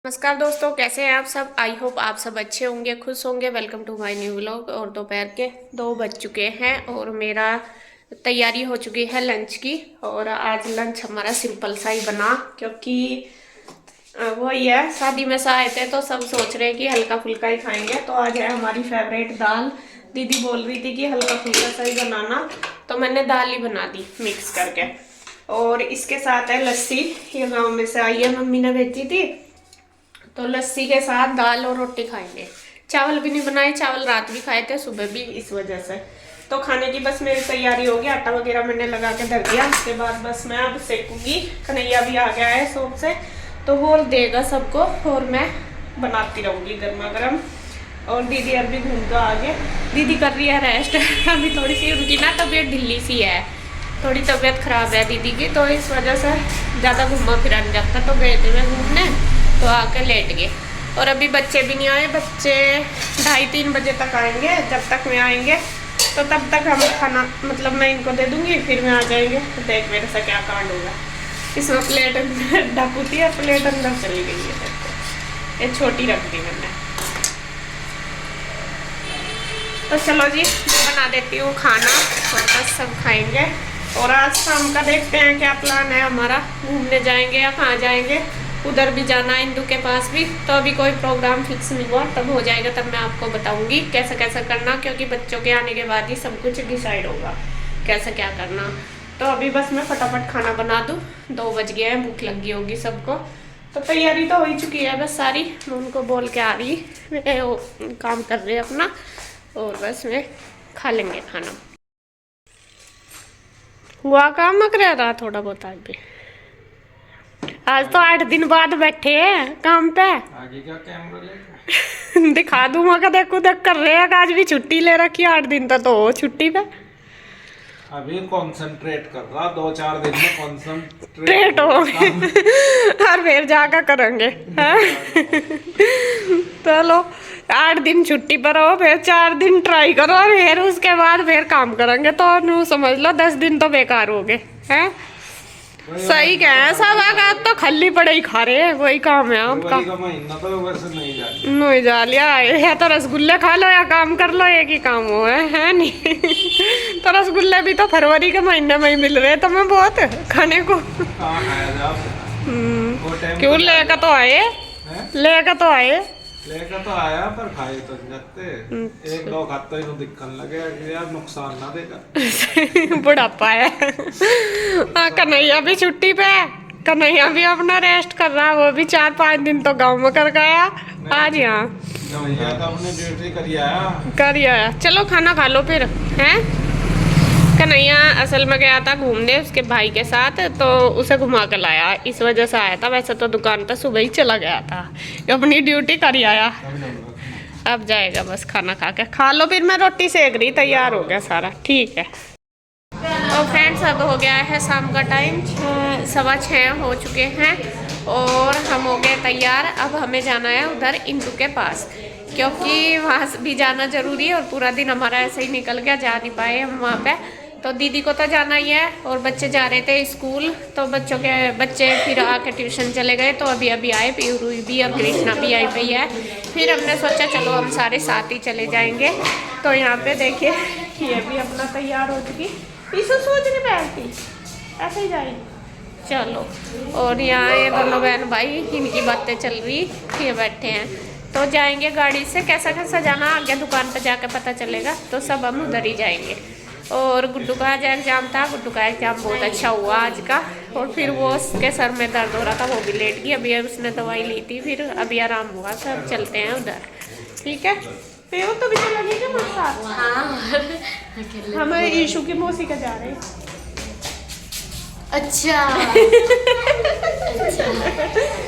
नमस्कार दोस्तों, कैसे हैं आप सब। आई होप आप सब अच्छे होंगे, खुश होंगे। Welcome to my new vlog. और दोपहर के 2 बज चुके हैं और मेरा तैयारी हो चुकी है लंच की। और आज लंच हमारा सिंपल सा ही बना, क्योंकि वही है, शादी में से आए थे तो सब सोच रहे हैं कि हल्का फुल्का ही खाएंगे। तो आज है हमारी फेवरेट दाल। दीदी बोल रही थी कि हल्का फुल्का सा ही बनाना, तो मैंने दाल ही बना दी मिक्स करके। और इसके साथ है लस्सी, ये गाँव में से आई है, मम्मी ने भेजी थी। तो लस्सी के साथ दाल और रोटी खाएंगे। चावल भी नहीं बनाए, चावल रात भी खाए थे, सुबह भी, इस वजह से। तो खाने की बस मेरी तैयारी होगी। आटा वगैरह मैंने लगा के धर दिया। उसके बाद बस मैं अब सेकूंगी। कन्हैया भी आ गया है शॉप से, तो वो देगा सबको और मैं बनाती रहूंगी गर्मा गर्म। और दीदी अभी घूम कर आ गए। दीदी कर रही है रेस्ट अभी थोड़ी सी उनकी ना तबीयत ढिल्ली सी है, थोड़ी तबीयत खराब है दीदी की, तो इस वजह से ज़्यादा घूमा फिरा नहीं जाता। तो गए थे मैं घूमने, तो आकर लेट गए। और अभी बच्चे भी नहीं आए, बच्चे 2:30-3 बजे तक आएंगे। जब तक मैं आएंगे तो तब तक हम खाना, मतलब मैं इनको दे दूंगी, फिर मैं आ जाएंगे। तो देख मेरे से क्या कांड होगा। इसमें प्लेट ढकूती है, प्लेट अंदर चली गई है, ये छोटी रख दी मैंने। तो चलो जी, मैं बना देती हूँ खाना और बस सब खाएंगे। और आज शाम का देखते हैं क्या प्लान है हमारा, घूमने जाएंगे या कहाँ जाएंगे। उधर भी जाना है, इंदू के पास भी। तो अभी कोई प्रोग्राम फिक्स नहीं हुआ, तब हो जाएगा तब मैं आपको बताऊंगी कैसा कैसा करना, क्योंकि बच्चों के आने के बाद ही सब कुछ डिसाइड होगा कैसा क्या करना। तो अभी बस मैं फटाफट खाना बना दूँ, 2 बज गए हैं, भूख लगी होगी सबको। तो तैयारी तो हो ही चुकी है बस सारी। मैं उनको बोल के आ रही, वो काम कर रहे हैं अपना, और बस में खा लेंगे खाना। हुआ काम मक रहा थोड़ा बहुत आज भी। आज तो 8 दिन बाद बैठे हैं काम पे। आगे का कैमरा लेकर दिखा दूँ मगर देखो देख कर रहे हैं। आज भी छुट्टी ले रखी 8 दिन तक, तो हो छुट्टी पे अभी कंसंट्रेट कर रहा, 2-4 दिन में ट्रेट कंसंट्रेट हो हो और फिर जाकर करेंगे। चलो 8 दिन छुट्टी पर हो, फिर 4 दिन ट्राई करो, और फिर उसके बाद फिर काम करेंगे। तो नू समझ लो 10 दिन तो बेकार हो गए हैं। सही कह है सब। आगा तो खल्ली पड़े ही खा रहे हैं, वही काम है आपका। फरवरी का महीना तो वैसे नहीं जा रहा। नहीं जा लिया है तो रसगुल्ले खा लो या काम कर लो, एक ही काम हो है नहीं। तो रसगुल्ले भी तो फरवरी के महीने में ही मिल रहे हैं तुम्हें बहुत खाने को। कहाँ खाया जा वो टाइम क्यों लेकर तो आए, लेकर तो आए। लेकर तो आया पर खाए तो नहीं जाते। एक दो खाते ही तो दिखने लगे कि यार नुकसान ना देगा। बुढ़ापा है। हाँ, कन्हैया भी छुट्टी पे है। कन्हैया भी अपना रेस्ट कर रहा है, वो भी 4-5 दिन तो गाँव में कर गया, आज यहाँ भैया तो अपने ड्यूटी कर आया। कर आया। चलो खाना खा लो फिर हैं। कन्हैया असल में गया था घूमने उसके भाई के साथ, तो उसे घुमा कर लाया, इस वजह से आया था। वैसे तो दुकान पर सुबह ही चला गया था, अपनी ड्यूटी कर आया। अब जाएगा बस खाना खा के। खा लो फिर, मैं रोटी सेक रही, तैयार हो गया सारा, ठीक है। तो फ्रेंड्स, अब हो गया है शाम का टाइम, 6:15 हो चुके हैं और हम हो गए तैयार। अब हमें जाना है उधर इंदू के पास, क्योंकि वहाँ भी जाना ज़रूरी है। और पूरा दिन हमारा ऐसे ही निकल गया, जा नहीं पाए हम वहाँ पे। तो दीदी को तो जाना ही है और बच्चे जा रहे थे स्कूल, तो बच्चे फिर आके ट्यूशन चले गए। तो अभी अभी आए, पीरू भी और कृष्णा भी आई पई है। फिर हमने सोचा चलो हम सारे साथ ही चले जाएंगे। तो यहाँ पे देखिए ये भी अपना तैयार हो चुकी, इसको सोच नहीं बैठती, ऐसे ही जाएगी। चलो, और यहाँ ये दोनों बहन भाई, इनकी बातें चल रही, ये बैठे हैं। तो जाएंगे गाड़ी से, कैसा कैसा जाना आगे दुकान पर जाकर पता चलेगा। तो सब हम उधर ही जाएंगे। और गुड्डू का आज एग्जाम था, गुड्डू का एग्जाम बहुत अच्छा हुआ आज का। और फिर वो उसके सर में दर्द हो रहा था, वो भी लेट गई। अभी उसने दवाई ली थी, फिर अभी आराम हुआ। सब चलते हैं उधर, ठीक है। पेव तो भी चलेगी क्या मेरे साथ? हाँ, हम ईशू की मौसी का जा रहे हैं। अच्छा।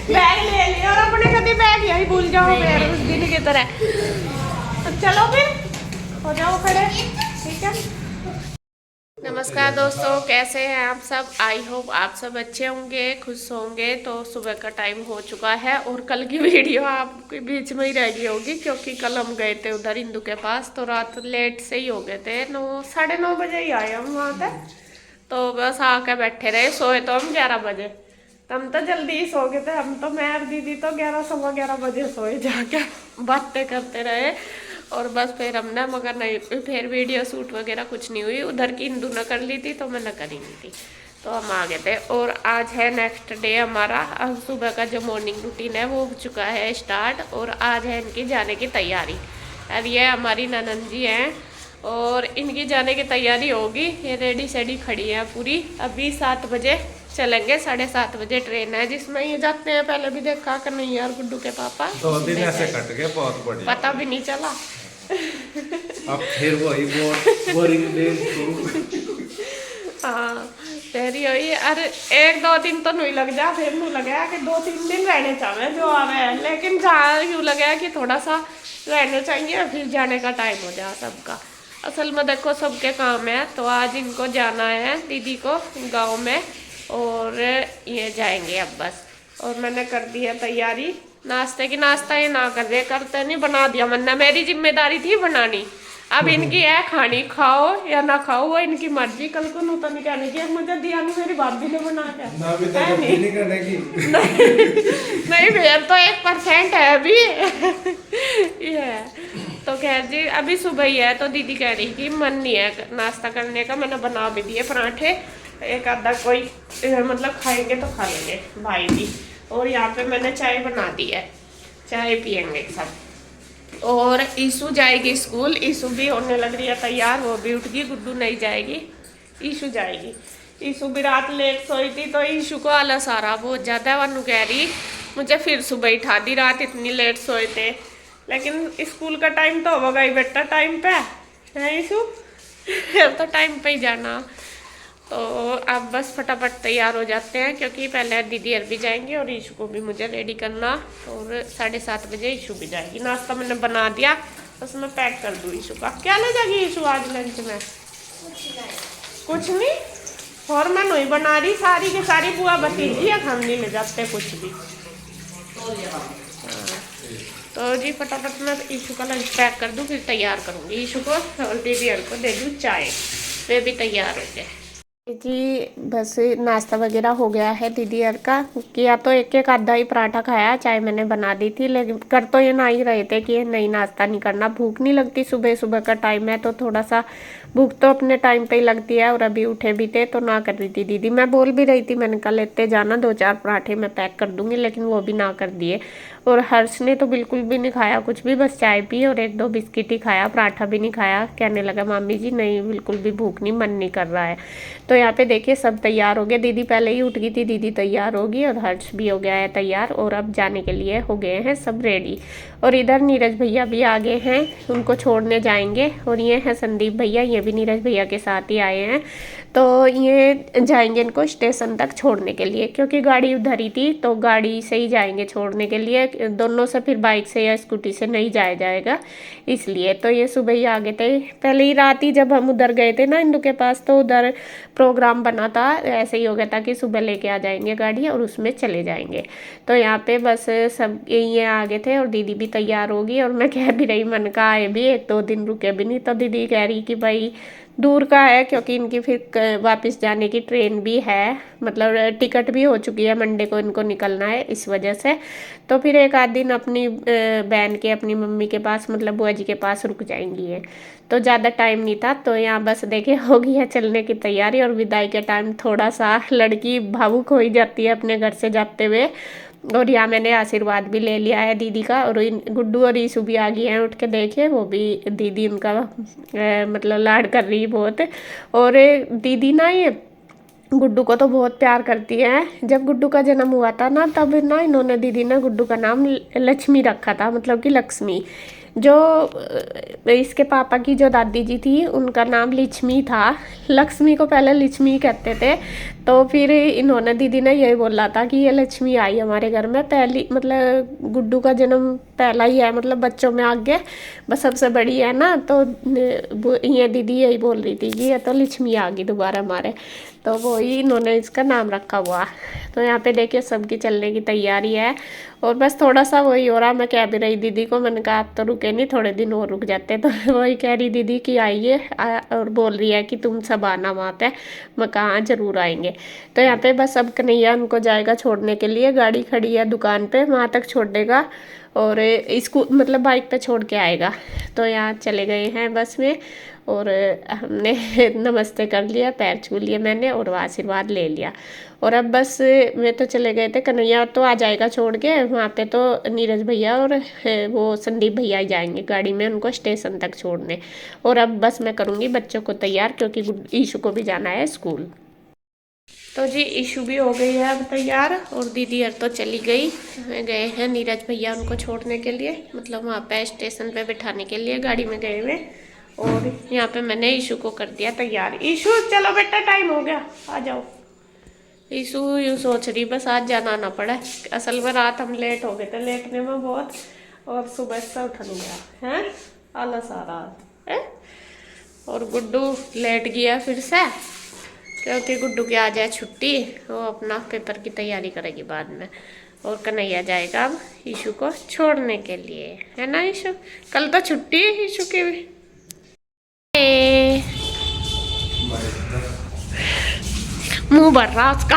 बैग ले लिया और अपने कभी बैग यही भूल जाओ यार, उस दिन की तरह। चलो फिर हो जाओ खड़े, ठीक है। नमस्कार दोस्तों, कैसे हैं आप सब। आई होप आप सब अच्छे होंगे, खुश होंगे। तो सुबह का टाइम हो चुका है और कल की वीडियो आपके बीच में ही रह गई होगी, क्योंकि कल हम गए थे उधर इंदू के पास। तो रात लेट से ही हो गए थे, 9-9:30 बजे ही आए हम वहाँ पे। तो बस आके बैठे रहे, सोए तो हम 11 बजे। हम तो जल्दी ही सो गए थे। हम तो मैं और दीदी तो 11 सवा 11 बजे सोए जाके, बातें करते रहे। और बस फिर हमने, मगर नहीं, फिर वीडियो शूट वगैरह कुछ नहीं हुई। उधर की इंदू ने कर ली थी तो मैंने करी नहीं थी, तो हम आ गए थे। और आज है नेक्स्ट डे हमारा। अब सुबह का जो मॉर्निंग रूटीन है वो हो चुका है स्टार्ट, और आज है इनकी जाने की तैयारी। अब ये हमारी ननंद जी हैं और इनकी जाने की तैयारी होगी। ये रेडी सेडी खड़ी है पूरी। अभी 7 बजे चलेंगे, 7:30 बजे ट्रेन है जिसमें ये जाते हैं। पहले भी देखा कन्हैया और गुड्डू के पापा 2 दिन ऐसे कट गए, बहुत बढ़िया। पता भी नहीं चला। अब फिर वही बोरिंग डेज शुरू। हाँ तेरी हुई। अरे 1-2 दिन तो नहीं लग जा, फिर नहीं लगा कि 2-3 दिन रहने चाहे जो आ रहे हैं, लेकिन जहाँ यूँ लगा कि थोड़ा सा रहने चाहिए, फिर जाने का टाइम हो जाए सबका। असल में देखो सबके काम है, तो आज इनको जाना है दीदी को गांव में, और ये जाएंगे अब बस। और मैंने कर दी है तैयारी नाश्ते की। नाश्ता ये ना कर दे, करते नहीं, बना दिया मैंने, मेरी जिम्मेदारी थी बनानी। अब इनकी है खानी, खाओ या ना खाओ वो इनकी मर्जी। कल को नूतन तो नहीं कहने की मुझे दिया नहीं, मेरी भाभी ने बना के नहीं करने की। नहीं भैया तो 1% है अभी। ये तो खैर जी, अभी सुबह ही है, तो दीदी कह रही कि मन नहीं है नाश्ता करने का। मैंने बना भी दिए पराठे, एक आधा कोई मतलब खाएंगे तो खा लेंगे भाई भी। और यहाँ पे मैंने चाय बना दी है, चाय पियेंगे सब। और ईशु जाएगी स्कूल, ईशु भी होने लग रही है तैयार, वो भी उठ गई। गुड्डू नहीं जाएगी, ईशु जाएगी। ईशु भी रात लेट सोई थी, तो ईशु को आलस आ रहा बहुत ज़्यादा। वनु कह रही मुझे फिर सुबह उठा दी, रात इतनी लेट सोए थे। लेकिन स्कूल का टाइम तो होगा ही बेटा, टाइम पे है ईशु। तो टाइम पे ही जाना। तो अब बस फटाफट तैयार हो जाते हैं, क्योंकि पहले दीदी और भी जाएंगे और ईशु को भी मुझे रेडी करना। और 7:30 बजे ईशु भी जाएगी। नाश्ता मैंने बना दिया, बस मैं पैक कर दूँ ईशु का। क्या ले जाएगी ईशु आज लंच में? कुछ नहीं, और मैं नहीं बना रही, सारी की सारी बुआ भतीजी है, हम नहीं ले जाते कुछ भी। तो जी फटाफट मैं ईशु का लंच पैक कर दूँ, फिर तैयार करूँगी ईशु को, और दीदी और को दे दूँ चाय, वे भी तैयार हो गए जी। बस नाश्ता वगैरह हो गया है दीदी और का। किया तो एक आधा ही पराठा खाया, चाय मैंने बना दी थी, लेकिन कर तो ये ना ही रहे थे कि नहीं नाश्ता नहीं करना, भूख नहीं लगती। सुबह सुबह का टाइम है तो थोड़ा सा भूख तो अपने टाइम पे ही लगती है। और अभी उठे भी थे तो ना कर रही थी दीदी। मैं बोल भी रही थी, मैंने कहा लेते जाना, 2-4 पराठे मैं पैक कर दूंगी, लेकिन वो भी ना कर दिए। और हर्ष ने तो बिल्कुल भी नहीं खाया कुछ भी, बस चाय पी और 1-2 बिस्किट ही खाया, पराठा भी नहीं खाया। कहने लगा मामी जी नहीं बिल्कुल भी भूख नहीं, मन नहीं कर रहा है। तो यहाँ पे देखिए सब तैयार हो गए, दीदी पहले ही उठ गई थी, दीदी तैयार होगी और हर्ष भी हो गया है तैयार। और अब जाने के लिए हो गए हैं सब रेडी। और इधर नीरज भैया भी आ गए हैं, उनको छोड़ने जाएंगे। और ये हैं संदीप भैया, ये भी नीरज भैया के साथ ही आए हैं। तो ये जाएंगे इनको स्टेशन तक छोड़ने के लिए, क्योंकि गाड़ी उधर ही थी, तो गाड़ी से ही जाएंगे छोड़ने के लिए। दोनों से फिर बाइक से या स्कूटी से नहीं जाया जाएगा, इसलिए। तो ये सुबह ही आ गए थे, पहले ही रात ही जब हम उधर गए थे ना इंदू के पास, तो उधर प्रोग्राम बना था, ऐसे ही हो गया था कि सुबह लेके आ जाएंगे गाड़ी और उसमें चले जाएंगे। तो यहाँ पे बस सब ये आ गए थे और दीदी भी तैयार होगी। और मैं कह भी रही, मन का आए भी 1-2 दिन रुके भी नहीं, तो दीदी कह रही कि भाई दूर का है, क्योंकि इनकी फिर वापस जाने की ट्रेन भी है, मतलब टिकट भी हो चुकी है, मंडे को इनको निकलना है, इस वजह से। तो फिर एक आध दिन अपनी बहन के, अपनी मम्मी के पास, मतलब बुआ जी के पास रुक जाएंगी ये। तो ज़्यादा टाइम नहीं था, तो यहाँ बस देखे हो गई है चलने की तैयारी। और विदाई के टाइम थोड़ा सा लड़की भावुक हो ही जाती है अपने घर से जाते हुए। और यहाँ मैंने आशीर्वाद भी ले लिया है दीदी का। और गुड्डू और ईशु भी आ गई हैं, उठ के देखे, वो भी दीदी उनका मतलब लाड कर रही है बहुत। और दीदी ना ये गुड्डू को तो बहुत प्यार करती है। जब गुड्डू का जन्म हुआ था ना, तब ना इन्होंने, दीदी ने गुड्डू का नाम लक्ष्मी रखा था, मतलब कि लक्ष्मी। जो इसके पापा की जो दादी जी थी उनका नाम लक्ष्मी था, लक्ष्मी को पहले लक्ष्मी कहते थे। तो फिर इन्होंने, दीदी ने यही बोला था कि ये लक्ष्मी आई हमारे घर में पहली, मतलब गुड्डू का जन्म पहला ही है, मतलब बच्चों में आगे बस सबसे बड़ी है ना। तो ये दीदी यही बोल रही थी कि ये तो लक्ष्मी आ गई दोबारा हमारे, तो वही इन्होंने इसका नाम रखा हुआ। तो यहाँ पे देखिए सबकी चलने की तैयारी है। और बस थोड़ा सा वही हो रहा। मैं कह भी रही दीदी को, मैंने कहा आप तो रुके नहीं, थोड़े दिन और रुक जाते। तो वही कह रही दीदी कि आइए, और बोल रही है कि तुम सब आना वहाँ पे। मैं कहा जरूर आएंगे। तो यहाँ पे बस अब कन्हैया उनको जाएगा छोड़ने के लिए, गाड़ी खड़ी है दुकान पे, वहाँ तक छोड़ देगा और इसको मतलब बाइक पे छोड़ के आएगा। तो यहाँ चले गए हैं बस में, और हमने नमस्ते कर लिया, पैर छू लिए मैंने और वो आशीर्वाद ले लिया। और अब बस में तो चले गए थे, कन्हैया तो आ जाएगा छोड़ के वहाँ पे। तो नीरज भैया और वो संदीप भैया ही जाएंगे गाड़ी में उनको स्टेशन तक छोड़ने। और अब बस मैं करूँगी बच्चों को तैयार, क्योंकि ईशु को भी जाना है स्कूल। तो जी ईशु भी हो गई है अब तैयार, और दीदी हर तो चली गई। गए हैं नीरज भैया उनको छोड़ने के लिए, मतलब वहाँ पे स्टेशन पे बिठाने के लिए गाड़ी में गए हुए। और यहाँ पे मैंने ईशु को कर दिया तैयार। ईशु चलो बेटा, टाइम हो गया, आ जाओ। ईशु यूँ सोच रही बस आज जाना ना पड़े। असल में रात हम लेट हो गए थे, लेटने में बहुत, और सुबह से उठ नहीं गया है, आलस आ रहा है। और गुड्डू लेट गया फिर से, क्योंकि गुड्डू की आ जाए छुट्टी, वो अपना पेपर की तैयारी करेगी बाद में। और कन्हैया जाएगा अब ईशु को छोड़ने के लिए, है ना ईशु? कल तो छुट्टी है ईशु की भी। मुंह भर रहा उसका।